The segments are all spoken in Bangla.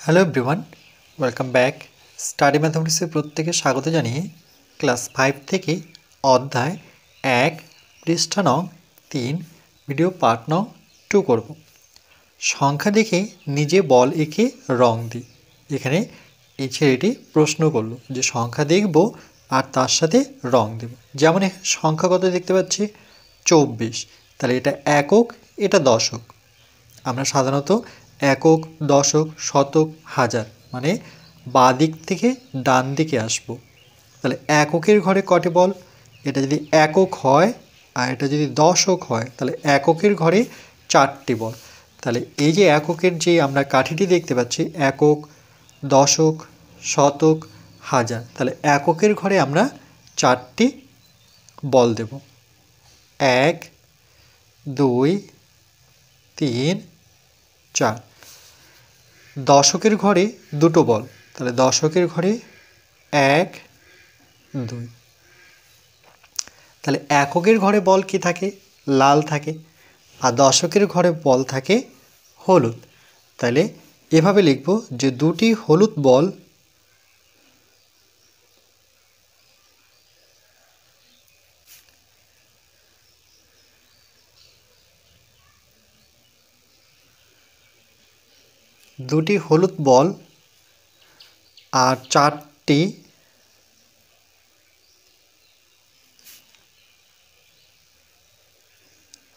Hello everyone, welcome back. Study ম্যাথমেটিক্সে প্রত্যেকে স্বাগত জানিয়ে ক্লাস 5 থেকে অধ্যায় 1 পৃষ্ঠা নং 3 ভিডিও পার্ট নং 2 করব। সংখ্যা দেখে নিজে বল এঁকে রং দিই। এখানে এই ছেলেটি প্রশ্ন করলো যে সংখ্যা দেখব আর তার সাথে রং দেব। যেমন এখানে সংখ্যা কত দেখতে পাচ্ছি 24, তাহলে এটা একক, এটা দশক। আমরা সাধারণত একক, দশক, শতক, হাজার মানে বাঁ দিক থেকে ডান দিকে আসব। তাহলে এককের ঘরে কটি বল? এটা যদি একক হয় আর এটা যদি দশক হয় তাহলে এককের ঘরে 4টি বল। তাহলে এই যে এককের যে আমরা কাঠিটি দেখতে পাচ্ছি একক, দশক, শতক, হাজার, তাহলে এককের ঘরে আমরা 4টি বল দেব। 1, 2, 3, 4। দশকের ঘরে 2টো বল, তাহলে দশকের ঘরে 1, 2। তাহলে এককের ঘরে বল কি থাকে? লাল থাকে। আর দশকের ঘরে বল থাকে হলুদ। তাহলে এভাবে লিখব যে 2টি হলুদ বল আর 4টি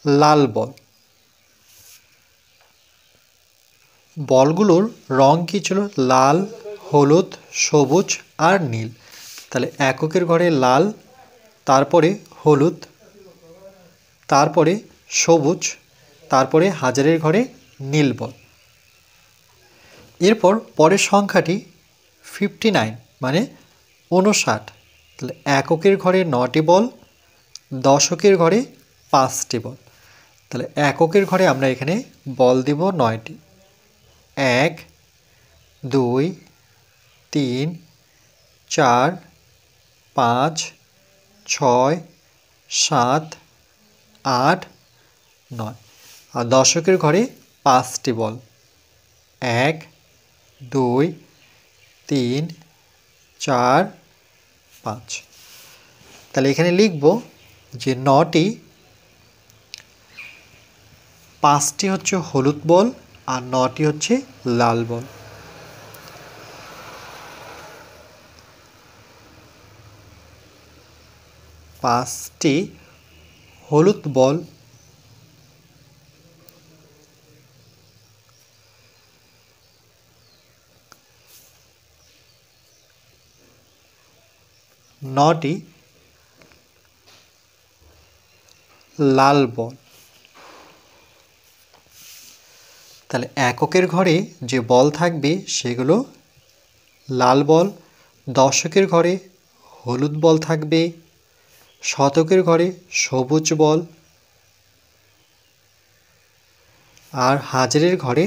লাল বল। বলগুলোর রং কী ছিল? লাল, হলুদ, সবুজ আর নীল। তাহলে এককের ঘরে লাল, তারপরে হলুদ, তারপরে সবুজ, তারপরে হাজারের ঘরে নীল বল। এরপর পরের সংখ্যাটি 59 মানে 59। তাহলে এককের ঘরে 9টি বল, দশকের ঘরে 5টি বল। তাহলে এককের ঘরে আমরা এখানে বল দিব 9টি। 1, 2, 3, 4, 5, 6, 7, 8, 9। আর দশকের ঘরে 5টি বল। 1, 2, 3, 4, 5। তাহলে এখানে লিখব যে 5টি হচ্ছে হলুদ বল আর 9টি হচ্ছে লাল বল। পাঁচটি হলুদ বল, 9টি লাল বল। তাহলে এককের ঘরে যে বল থাকবে সেগুলো লাল বল, দশকের ঘরে হলুদ বল থাকবে, শতকের ঘরে সবুজ বল, আর হাজারের ঘরে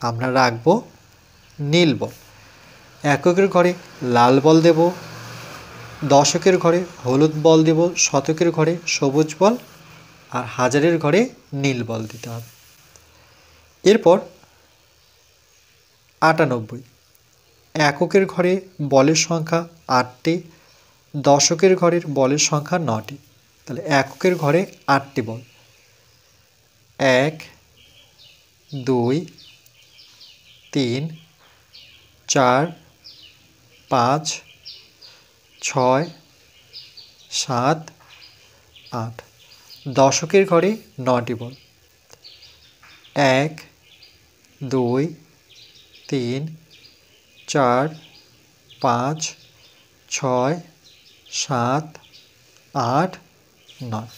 আমরা রাখব নীল বল। এককের ঘরে লাল বল দেব, দশকের ঘরে হলুদ বল দেব, শতকের ঘরে সবুজ বল, আর হাজারের ঘরে নীল বল দিতে হবে। এরপর 98। এককের ঘরে বলের সংখ্যা 8টি, দশকের ঘরের বলের সংখ্যা 9টি। তাহলে এককের ঘরে 8টি বল। 1, 2, 3, 4, 5, 6, 7, 8। দশকের ঘরে 9টি বল। 1, 2, 3, 4, 5, 6, 7, 8, 9।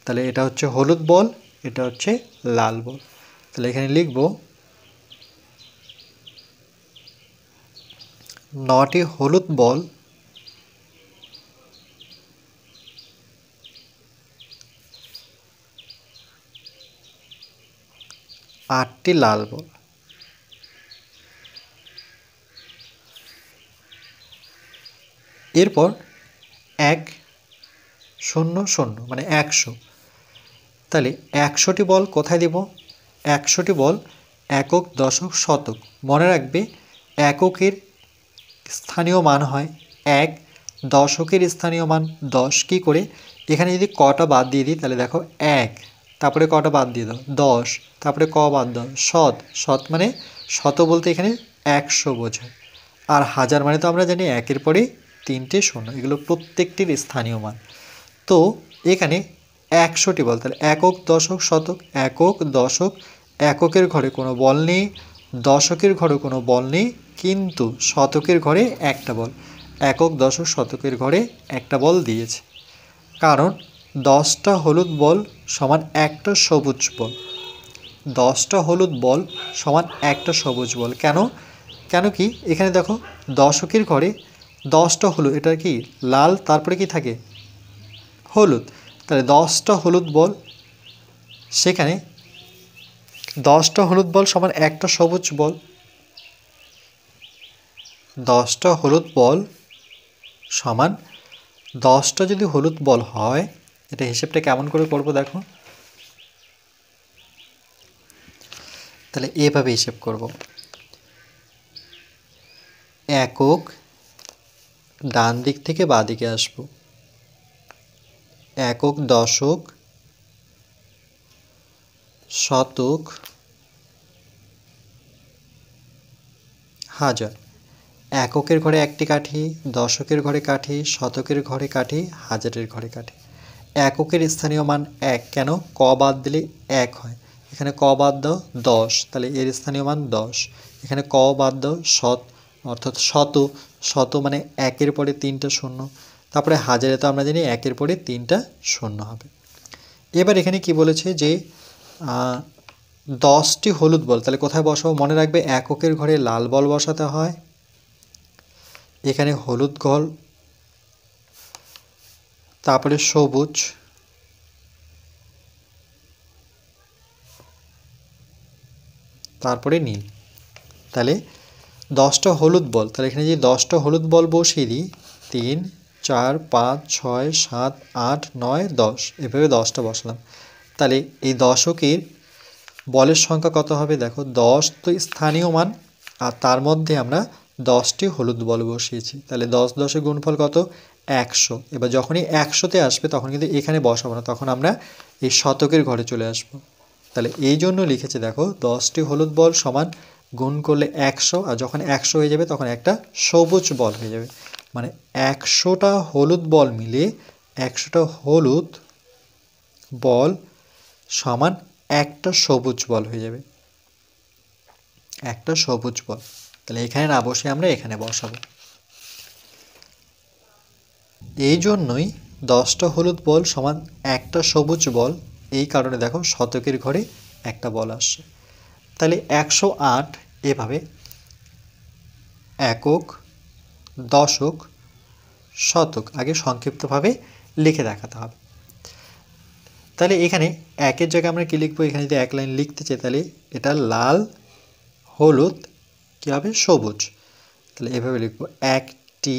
তাহলে এটা হচ্ছে হলুদ বল, এটা হচ্ছে লাল বল। তাহলে এখানে লিখব 9টি হলুদ বল, 8টি লাল বল। এরপর 100 মানে 100। তাহলে 100টি বল কোথায় দেব? 100টি বল একক, দশক, শতক। মনে রাখবে এককের স্থানীয় মান হয় 1, দশকের স্থানীয় মান 10। কী করে? এখানে যদি কটা বাদ দিয়ে দিই তাহলে দেখো 1, তারপরে কটা বাদ দিয়ে দাও 10, তারপরে ক বাদ দাও শত মানে শত বলতে এখানে 100 বোঝায়। আর হাজার মানে তো আমরা জানি একের পরে 3টে শূন্য, এগুলো প্রত্যেকটির স্থানীয় মান। তো এখানে 100টি বল, তাহলে একক, দশক, শতক। একক, দশক, এককের ঘরে কোনো বল নেই, দশকের ঘরে কোনো বল নেই, কিন্তু শতকের ঘরে একটা বল। একক, দশক, শতকের ঘরে একটা বল দিয়েছে, কারণ 10টা হলুদ বল সমান একটা সবুজ বল। 10টা হলুদ বল সমান একটা সবুজ বল। কেন? কেন কি এখানে দেখো দশকের ঘরে 10টা হলুদ, এটা কি লাল, তারপরে কি থাকে হলুদ, তাহলে 10টা হলুদ বল, সেখানে 10টা হলুদ বল সমান একটা সবুজ বল। 10টা হলুদ বল সমান 10টা যদি হলুদ বল হয়, এটা হিসেবটা কেমন করে করব দেখো, তাহলে এভাবে হিসেব করব। একক ডান দিক থেকে বাঁ দিকে আসবো, একক, দশক, শতক, হাজার। এককের ঘরে একটি কাঠি, দশকের ঘরে কাঠি, শতকের ঘরে কাঠি, হাজারের ঘরে কাঠি। এককের স্থানীয় মান 1, কেন? ক বাদ দিলে 1 হয়। এখানে ক বাদ দাও 10, তাহলে এর স্থানীয় মান 10। এখানে ক বাদ দাও অর্থাৎ শত মানে একের পরে 3টা শূন্য, তারপরে হাজারে তো আমরা জানি একের পরে 3টা শূন্য হবে। এবার এখানে কি বলেছে যে 10টি হলুদ বল, তাহলে কোথায় বসাবো? মনে রাখবে এককের ঘরে লাল বল বসাতে হয়, এখানে হলুদ বল, তারপরে সবুজ, তারপরে নীল। তাহলে 10টা হলুদ বল, তাহলে এখানে যদি 10টা হলুদ বল বসিয়ে দিই 3, 4, 5, 6, 7, 8, 9, 10, এভাবে 10টা বসালাম। তাহলে এই দশকের বলের সংখ্যা কত হবে দেখো, 10 তো স্থানীয় মান, আর তার মধ্যে আমরা 10টি হলুদ বল বসিয়েছি, তাহলে 10 10-এর গুণফল কত? 100। এবার যখনই 100-তে আসবে তখন কিন্তু এখানে বসাবো না, তখন আমরা এই শতকের ঘরে চলে আসব। তাহলে এই জন্য লিখেছে দেখো 10টি হলুদ বল সমান গুণ করলে 100, আর যখন 100 হয়ে যাবে তখন একটা সবুজ বল হয়ে যাবে। মানে 100টা হলুদ বল মিলে 100টা হলুদ বল সমান একটা সবুজ বল হয়ে যাবে, একটা সবুজ বল। তাহলে এখানে না বসে আমরা এখানে বসাবো। এই জন্যই 10টা হলুদ বল সমান একটা সবুজ বল, এই কারণে দেখো শতকের ঘরে একটা বল আসছে। তাহলে 108 এভাবে একক, দশক, শতক আগে সংক্ষিপ্তভাবে লিখে দেখাতে হবে। তাহলে এখানে একের জায়গায় আমরা কী লিখবো? এখানে যদি এক লাইন লিখতে চাই তাহলে এটা লাল, হলুদ, কী হবে? সবুজ। তাহলে এভাবে লিখবো, একটি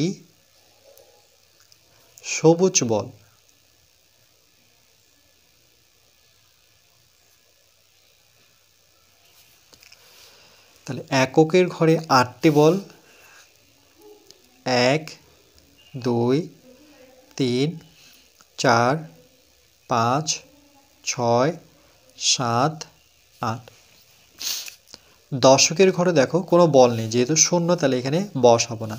সবুজ বল তাহলে এককের ঘরে 8টি বল, 1, 2, 3, 4, 5, 6, 7, 8। দশকের ঘরে দেখো কোনো বল নেই, যেহেতু শূন্য তাহলে এখানে বসাবো না।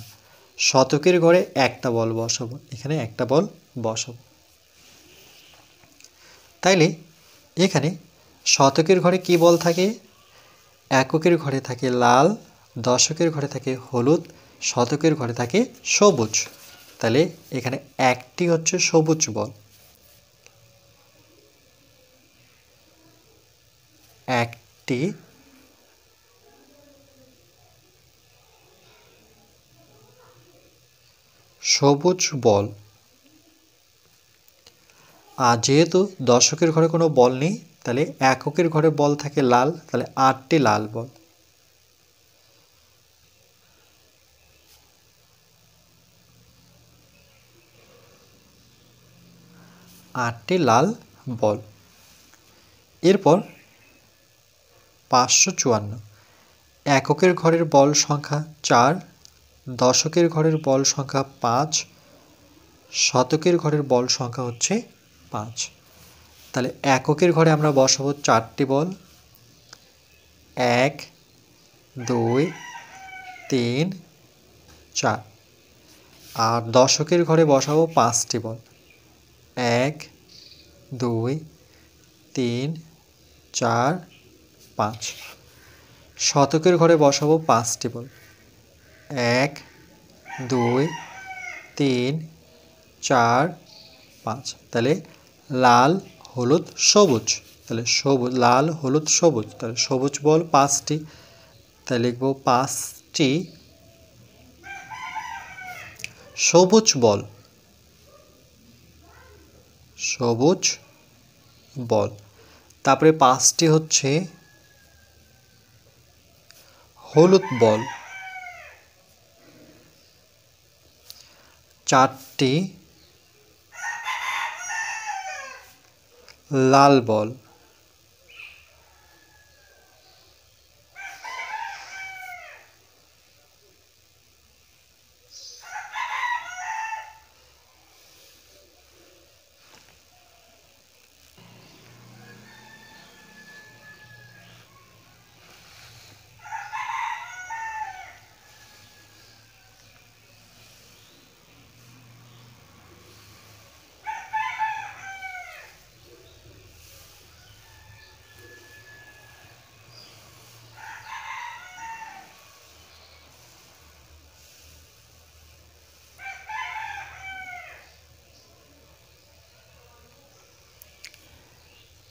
শতকের ঘরে একটা বল বসাবো, এখানে একটা বল বসাবো। তাইলে এখানে শতকের ঘরে কি বল থাকে? এককের ঘরে থাকে লাল, দশকের ঘরে থাকে হলুদ, শতকের ঘরে থাকে সবুজ। তাহলে এখানে একটি হচ্ছে সবুজ বল, একটি সবুজ বল। আর যেহেতু দশকের ঘরে কোনো বল নেই তাহলে এককের ঘরে বল থাকে লাল, তাহলে 8টি লাল বল। 8টি লাল বল। এরপর 554। এককের ঘরের বল সংখ্যা 4, দশকের ঘরের বল সংখ্যা 5, শতকের ঘরের বল সংখ্যা হচ্ছে 5। তাহলে এককের ঘরে আমরা বসাবো 4টি বল, 1 2 3 4। আর দশকের ঘরে বসাবো 5টি বল, 1 2 3 4 5। শতকের ঘরে বসাবো 5টি বল, 1 2 3 4 5। তাহলে লাল হলুদ সবুজ, তাহলে সবুজ লাল হলুদ সবুজ, তাহলে সবুজ বল 5টি, তাহলে লিখব 5টি সবুজ বল, সবুজ বল। তারপরে 5টি হচ্ছে হলুদ বল, 4টি লাল বল,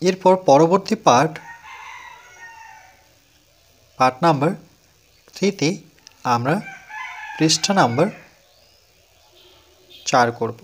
এরপর পরবর্তী পার্ট নাম্বার 3তে আমরা পৃষ্ঠা নাম্বার 4 করব।